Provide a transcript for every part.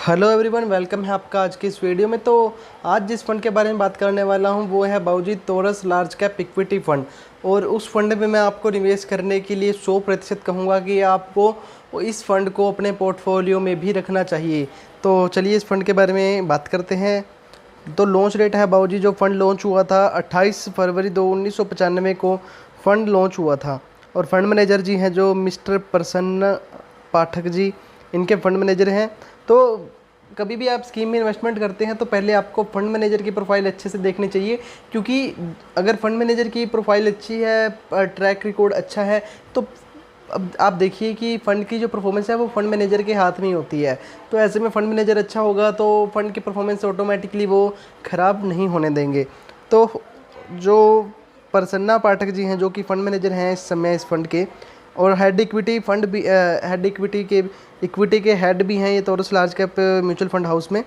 Hello everyone, welcome है आपका आज की इस वीडियो में। तो आज जिस फंड के बारे में बात करने वाला हूं वो है बाबूजी तोरस लार्ज कैप इक्विटी फंड। और उस फंड में मैं आपको निवेश करने के लिए 100% कहूँगा कि आपको इस फंड को अपने पोर्टफोलियो में भी रखना चाहिए। तो चलिए इस फंड के बारे में बात करते हैं। तो लॉन्च डेट है बाबूजी, जो फंड लॉन्च हुआ था 28 फरवरी 1995 को फंड लॉन्च हुआ था। और फंड मैनेजर जी हैं जो मिस्टर प्रसन्न पाठक जी, इनके फंड मैनेजर हैं। तो कभी भी आप स्कीम में इन्वेस्टमेंट करते हैं तो पहले आपको फंड मैनेजर की प्रोफाइल अच्छे से देखनी चाहिए, क्योंकि अगर फंड मैनेजर की प्रोफाइल अच्छी है, ट्रैक रिकॉर्ड अच्छा है, तो अब आप देखिए कि फ़ंड की जो परफॉर्मेंस है वो फंड मैनेजर के हाथ में ही होती है। तो ऐसे में फंड मैनेजर अच्छा होगा तो फंड की परफॉर्मेंस ऑटोमेटिकली वो ख़राब नहीं होने देंगे। तो जो प्रसन्ना पाठक जी हैं जो कि फ़ंड मैनेजर हैं इस समय इस फंड के, और हेड इक्विटी फंड भी हेड इक्विटी के हेड भी हैं ये Taurus large cap mutual fund house में।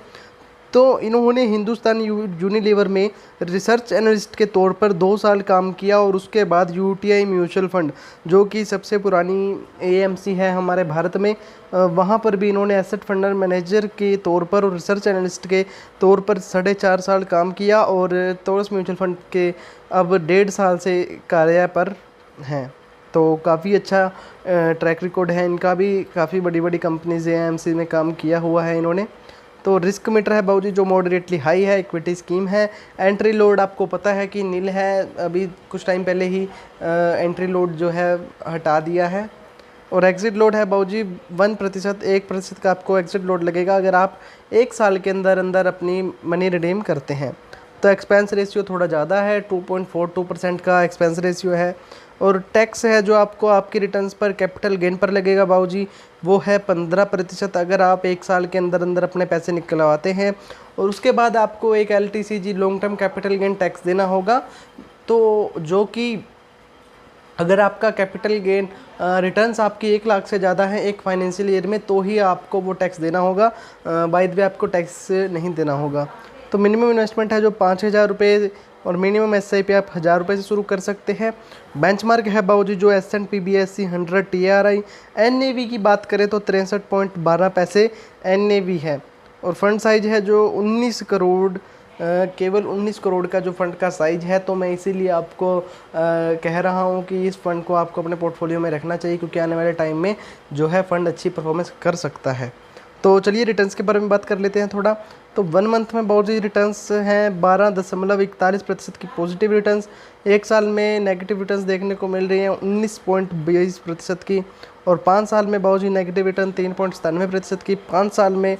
तो इन्होंने हिंदुस्तान यूनिलीवर में रिसर्च एनालिस्ट के तौर पर 2 साल काम किया, और उसके बाद यूटीआई म्यूचुअल फंड जो कि सबसे पुरानी एएमसी है हमारे भारत में, वहाँ पर भी इन्होंने एसेट फंड मैनेजर के तौर पर और रिसर्च एनालिस्ट के तौर पर 4.5 साल काम किया। और तोरस म्यूचुअल फंड के अब 1.5 साल से कार्य पर हैं। तो काफ़ी अच्छा ट्रैक रिकॉर्ड है इनका भी, काफ़ी बड़ी बड़ी कंपनीज एएमसी में काम किया हुआ है इन्होंने। तो रिस्क मीटर है बाबूजी जो मॉडरेटली हाई है, इक्विटी स्कीम है। एंट्री लोड आपको पता है कि नील है, अभी कुछ टाइम पहले ही एंट्री लोड जो है हटा दिया है। और एग्ज़िट लोड है बाबूजी 1% का आपको एग्ज़िट लोड लगेगा अगर आप 1 साल के अंदर अंदर अपनी मनी रिडीम करते हैं। तो एक्सपेंस रेशियो थोड़ा ज़्यादा है, 2.42% का एक्सपेंस रेशियो है। और टैक्स है जो आपको आपकी रिटर्न्स पर कैपिटल गेन पर लगेगा बाबूजी, वो है 15% अगर आप 1 साल के अंदर अंदर अपने पैसे निकलवाते हैं। और उसके बाद आपको एक LTCG long term capital gain tax देना होगा। तो जो कि अगर आपका कैपिटल गेन रिटर्न्स आपकी 1 लाख से ज़्यादा है एक फाइनेंशियल ईयर में, तो ही आपको वो टैक्स देना होगा, बाय द वे आपको टैक्स नहीं देना होगा। तो मिनिमम इन्वेस्टमेंट है जो 5,000 रुपये, और मिनिमम SIP आप 1,000 रुपये से शुरू कर सकते हैं। बेंचमार्क है बाबूजी जो S&P BSE 100 TRI। NAV की बात करें तो 63.12 पैसे NAV है। और फंड साइज है जो 19 करोड़, केवल 19 करोड़ का जो फंड का साइज है। तो मैं इसीलिए आपको कह रहा हूँ कि इस फंड को आपको अपने पोर्टफोलियो में रखना चाहिए, क्योंकि आने वाले टाइम में जो है फंड अच्छी परफॉर्मेंस कर सकता है। तो चलिए रिटर्न्स के बारे में बात कर लेते हैं थोड़ा। तो 1 मंथ में बहुत सी रिटर्न्स हैं 12.41% की पॉजिटिव रिटर्न्स, 1 साल में नेगेटिव रिटर्न्स देखने को मिल रही हैं 19.22% की, और 5 साल में बहुत ही नेगेटिव रिटर्न 3.97% की, 5 साल में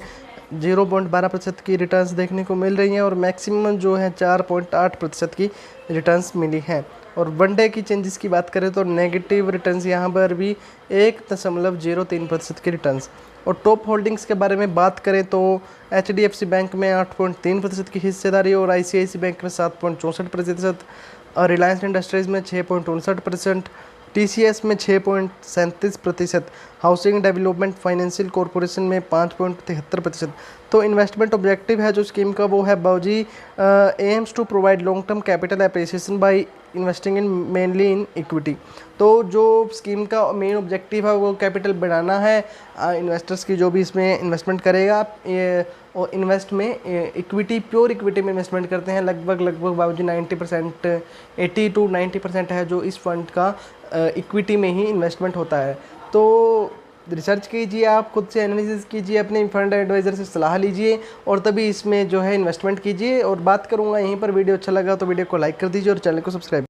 0.12% की रिटर्न्स देखने को मिल रही हैं, और मैक्सिमम जो है 4.8% की रिटर्न्स मिली हैं। और वनडे की चेंजेस की बात करें तो नेगेटिव रिटर्न्स यहाँ पर भी 1.03% की रिटर्न्स। और टॉप होल्डिंग्स के बारे में बात करें तो HDFC बैंक में 8.3% की हिस्सेदारी, और ICICI बैंक में 7.64%, और रिलायंस इंडस्ट्रीज़ में 6.59%, TCS में 6.37%, हाउसिंग डेवलपमेंट फाइनेंशियल कॉरपोरेशन में 5.73%। तो इन्वेस्टमेंट ऑब्जेक्टिव है जो स्कीम का वो है बाबूजी aims to provide long term capital appreciation by investing in mainly in equity. तो जो स्कीम का मेन ऑब्जेक्टिव है वो कैपिटल बढ़ाना है इन्वेस्टर्स की, जो भी इसमें इन्वेस्टमेंट करेगा। और इन्वेस्ट में इक्विटी, प्योर इक्विटी में इन्वेस्टमेंट करते हैं लगभग बाबूजी 90%, 80 to 90% है जो इस फंड का इक्विटी में ही इन्वेस्टमेंट होता है। तो रिसर्च कीजिए, आप खुद से एनालिसिस कीजिए, अपने फंड एडवाइज़र से सलाह लीजिए, और तभी इसमें जो है इन्वेस्टमेंट कीजिए। और बात करूँगा यहीं पर, वीडियो अच्छा लगा तो वीडियो को लाइक कर दीजिए और चैनल को सब्सक्राइब